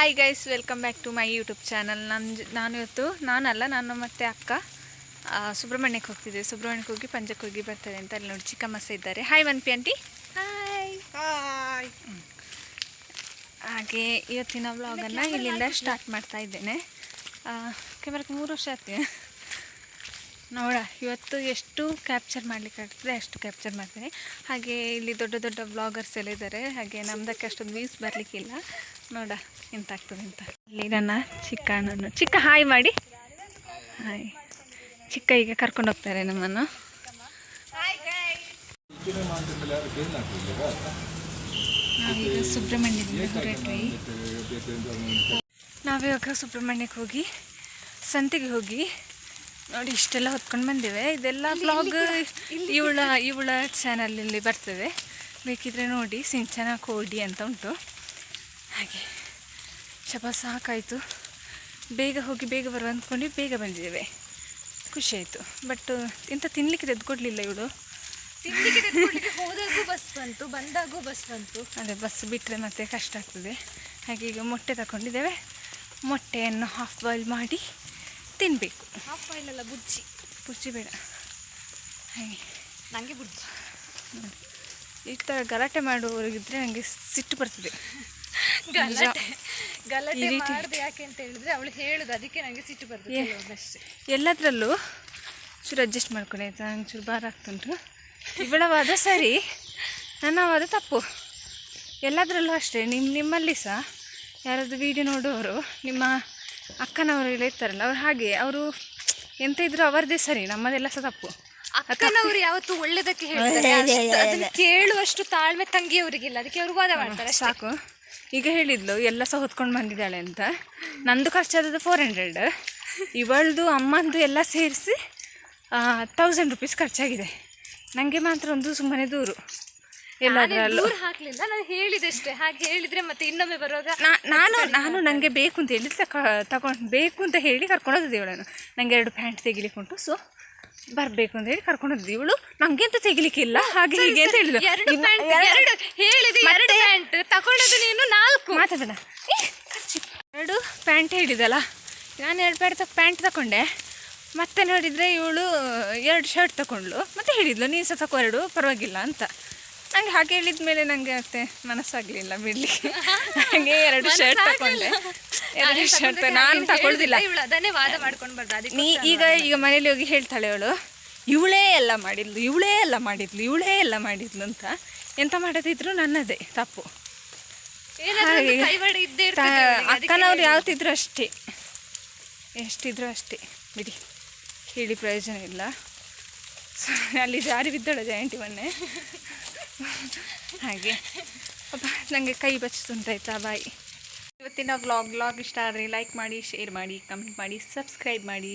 Hi guys, welcome back to my YouTube channel. ನಾನು ಮತ್ತು ಅಕ್ಕ ಸುಬ್ರಹ್ಮಣ್ಯಕ್ಕೆ ಹೋಗ್ತಿದ್ದೆ. ಸುಬ್ರಹ್ಮಣ್ಯಕ್ಕೆ ಹೋಗಿ ಪಂಜಕ್ಕೆ ಹೋಗಿ ಬರ್ತದೆ ಅಂತ ಅಲ್ಲಿ ನೋಡಿ ಚಿಕ್ಕಮ್ಮಸ ಇದ್ದಾರೆ. Hi Manpi aunty. Hi hi. ಹಾಗೆ ಇವತ್ತಿನ ವ್ಲಾಗನ್ನು ಇಲ್ಲಿಂದ ಸ್ಟಾರ್ಟ್ ಮಾಡ್ತಾ ಇದ್ದೇನೆ. ಕ್ಯಾಮ್ರಾಕ್ಕೆ 3 ವರ್ಷ ಆಗ್ತದೆ ನೋಡ. ಇವತ್ತು ಎಷ್ಟು ಕ್ಯಾಪ್ಚರ್ ಮಾಡ್ಲಿಕ್ಕಾಗ್ತದೆ ಅಷ್ಟು ಕ್ಯಾಪ್ಚರ್ ಮಾಡ್ತೇನೆ. ಹಾಗೆ ಇಲ್ಲಿ ದೊಡ್ಡ ದೊಡ್ಡ ಬ್ಲಾಗರ್ಸ್ ಎಲ್ಲ ಇದ್ದಾರೆ. ಹಾಗೆ ನಮ್ದಕ್ಕೆ ಅಷ್ಟೊಂದು ವ್ಯೂಸ್ ಬರಲಿಕ್ಕಿಲ್ಲ. ನೋಡ ಎಂತಾಗ್ತದೆ ಅಂತ. ಇಲ್ಲಿ ನನ್ನ ಚಿಕ್ಕ ಅಣ್ಣನು. ಚಿಕ್ಕ ಹಾಯ್ ಮಾಡಿ. ಹಾಯ್. ಚಿಕ್ಕ ಈಗ ಕರ್ಕೊಂಡು ಹೋಗ್ತಾರೆ ನಮ್ಮನ್ನು. ನಾವೀಗ ಸುಬ್ರಹ್ಮಣ್ಯದಿಂದ ಹೊರಟ್ವಿ. ನಾವಿವಾಗ ಸುಬ್ರಹ್ಮಣ್ಯಕ್ಕೆ ಹೋಗಿ ಸಂತೆಗೆ ಹೋಗಿ ನೋಡಿ ಇಷ್ಟೆಲ್ಲ ಹೊತ್ಕೊಂಡು ಬಂದಿವೆ. ಇದೆಲ್ಲ ಬ್ಲಾಗ್ ಇವಳ ಚಾನಲಲ್ಲಿ ಬರ್ತದೆ, ಬೇಕಿದ್ರೆ ನೋಡಿ. ಸಿಂಚನ ಕೋಡಿ ಅಂತ ಉಂಟು. ಹಾಗೆ ಸಾಕಾಯಿತು. ಬೇಗ ಹೋಗಿ ಬೇಗ ಬರುವ ಅಂದ್ಕೊಂಡು ಬೇಗ ಬಂದಿದ್ದೇವೆ. ಖುಷಿ ಆಯಿತು. ಬಟ್ ಎಂತ ತಿನ್ನಲಿಕ್ಕೆ ತೆಗೆದುಕೊಡ್ಲಿಲ್ಲ ಇವಳು. ಹೋದಾಗೂ ಬಸ್ ಬಂತು, ಬಂದಾಗೂ ಬಸ್ ಬಂತು. ಅದೇ ಬಸ್ ಬಿಟ್ಟರೆ ಮತ್ತೆ ಕಷ್ಟ ಆಗ್ತದೆ. ಹಾಗೆ ಈಗ ಮೊಟ್ಟೆ ತಗೊಂಡಿದ್ದೇವೆ. ಮೊಟ್ಟೆಯನ್ನು ಹಾಫ್ ಬಾಯ್ಲ್ ಮಾಡಿ ತಿನ್ನಬೇಕು. ಹಾಫ್ ಬಾಯ್ಲ್ ಅಲ್ಲ, ಬುಜ್ಜಿ ಬೇಡ. ಹಾಗೆ ನನಗೆ ಬುಜ್ಜಿ. ಈ ಥರ ಗಲಾಟೆ ಮಾಡುವವರಿಗಿದ್ರೆ ನನಗೆ ಸಿಟ್ಟು ಬರ್ತದೆ. ಗಲಾಟೆ ಮಾಡಿದೆ ಯಾಕೆ ಅಂತ ಹೇಳಿದ್ರೆ ಅವಳು ಹೇಳುದು, ಅದಕ್ಕೆ ನನಗೆ ಸಿಟ್ಟು ಬರ್ತದೆ ಅಷ್ಟೇ. ಎಲ್ಲದರಲ್ಲೂ ಚೂರು ಅಡ್ಜಸ್ಟ್ ಮಾಡ್ಕೊಂಡು ಆಯ್ತಾ. ನಂಗೆ ಚೂರು ಭಾರ ಆಗ್ತುಂಟು. ಇವಳವಾದ ಸರಿ, ನನ್ನವಾದ ತಪ್ಪು. ಎಲ್ಲದರಲ್ಲೂ ಅಷ್ಟೇ. ನಿಮ್ಮಲ್ಲಿ ಸಹ ಯಾರಾದರೂ ವೀಡಿಯೋ ನೋಡುವವರು ನಿಮ್ಮ ಅಕ್ಕನವರೆಲ್ಲ ಇರ್ತಾರಲ್ಲ, ಅವ್ರು ಹಾಗೆ. ಅವರು ಎಂತ ಇದ್ರು ಅವರದೇ ಸರಿ, ನಮ್ಮದೆಲ್ಲ ಸಹ ತಪ್ಪು. ಅಕ್ಕನವರು ಯಾವತ್ತೂ ಒಳ್ಳೆದಕ್ಕೆ ಹೇಳ್ತಾರೆ, ಅದನ್ನು ಕೇಳುವಷ್ಟು ತಾಳ್ಮೆ ತಂಗಿಯವರಿಗಿಲ್ಲ. ಅದಕ್ಕೆ ಅವರು ವಾದ ಮಾಡ್ತಾರೆ. ಸಾಕು. ಈಗ ಹೇಳಿದ್ಲು ಎಲ್ಲ ಸಹ ಹೊತ್ಕೊಂಡು ಬಂದಿದ್ದಾಳೆ ಅಂತ. ನಂದು ಖರ್ಚಾದದ್ದು 400. ಇವಳದು ಅಮ್ಮಂದು ಎಲ್ಲ ಸೇರಿಸಿ 1000 ರೂಪೀಸ್ ಖರ್ಚಾಗಿದೆ. ನನಗೆ ಮಾತ್ರ ಒಂದು ಸುಮ್ಮನೆ ದೂರು. ಎಲ್ಲದರಲ್ಲೂ ಹಾಕಲಿಲ್ಲ, ನಾನು ಹೇಳಿದಷ್ಟೇ. ಹಾಗೆ ಹೇಳಿದರೆ ಮತ್ತೆ ಇನ್ನೊಮ್ಮೆ ಬರುವಾಗ ನಾನು ನನಗೆ ಬೇಕು ಅಂತ ಹೇಳಿ ತಗೊಂಡು ಬೇಕು ಅಂತ ಹೇಳಿ ಕರ್ಕೊಂಡೋದಿದ್ದೆ ಇವಳನ್ನು. ನನಗೆ 2 ಪ್ಯಾಂಟ್ ತೆಗಿಲಿಕ್ಕೆ ಉಂಟು, ಸೊ ಬರಬೇಕು ಅಂತ ಹೇಳಿ ಕರ್ಕೊಂಡೋದ್ವಿ. ಇವಳು ನನಗೆ ಅಂತ ತೆಗಿಲಿಕ್ಕಿಲ್ಲ, ಹಾಗೆ ಹೀಗೆ ಅಂತ ಹೇಳಿದ್ರು. 2 ಪ್ಯಾಂಟ್ ತಗೊಂಡದ್ದು ನೀನು 4 ಮಾತಾಡೋಣ. 2 ಪ್ಯಾಂಟ್ ಹೇಳಿದಲ್ಲ, ನಾನು 2 ಪ್ಯಾಂಟ್ ತಗೊಂಡೆ. ಮತ್ತೆ ನೋಡಿದರೆ ಇವಳು 2 ಶರ್ಟ್ ತಗೊಂಡ್ಳು. ಮತ್ತೆ ಹೇಳಿದ್ಲು ನೀನು ಸಹ ತಗೋ 2 ಪರವಾಗಿಲ್ಲ ಅಂತ. ನಂಗೆ ಹಾಗೆ ಹೇಳಿದ ಮೇಲೆ ನನಗೆ ಮತ್ತೆ ಮನಸ್ಸಾಗಲಿಲ್ಲ ಬಿಡಲಿಕ್ಕೆ. ಹಾಗೆ 2 ಶರ್ಟ್ ತಗೊಂಡೆ. 2 ಶರ್ಟ್ ನಾನು ತಗೊಳ್ದಿಲ್ಲ. ವಾದ ಮಾಡ್ಕೊಂಡು ಬರ್ದ. ಈಗ ಮನೇಲಿ ಹೋಗಿ ಹೇಳ್ತಾಳೆ ಅವಳು, ಇವಳೇ ಎಲ್ಲ ಮಾಡಿದ್ಲು ಅಂತ. ಎಂತ ಮಾಡೋದಿದ್ರು ನನ್ನದೇ ತಪ್ಪು. ಅಕ್ಕನವ್ರು ಯಾವತ್ತಿದ್ರು ಅಷ್ಟೇ, ಎಷ್ಟಿದ್ರು ಅಷ್ಟೇ ಬಿಡಿ, ಹೇಳಿ ಪ್ರಯೋಜನ ಇಲ್ಲ. ಅಲ್ಲಿ ಜಾರಿ ಬಿದ್ದಾಳೆ ಜಯಂತಿ ಮೊನ್ನೆ. ಹಾಗೆ ನನಗೆ ಕೈ ಬಚ್ಚಿಸುಂಟಾಯ್ತಾ. ಬಾಯ್. ಇವತ್ತಿನ ವ್ಲಾಗ್ ಇಷ್ಟ ಆದರೆ ಲೈಕ್ ಮಾಡಿ, ಶೇರ್ ಮಾಡಿ, ಕಮೆಂಟ್ ಮಾಡಿ, ಸಬ್ಸ್ಕ್ರೈಬ್ ಮಾಡಿ.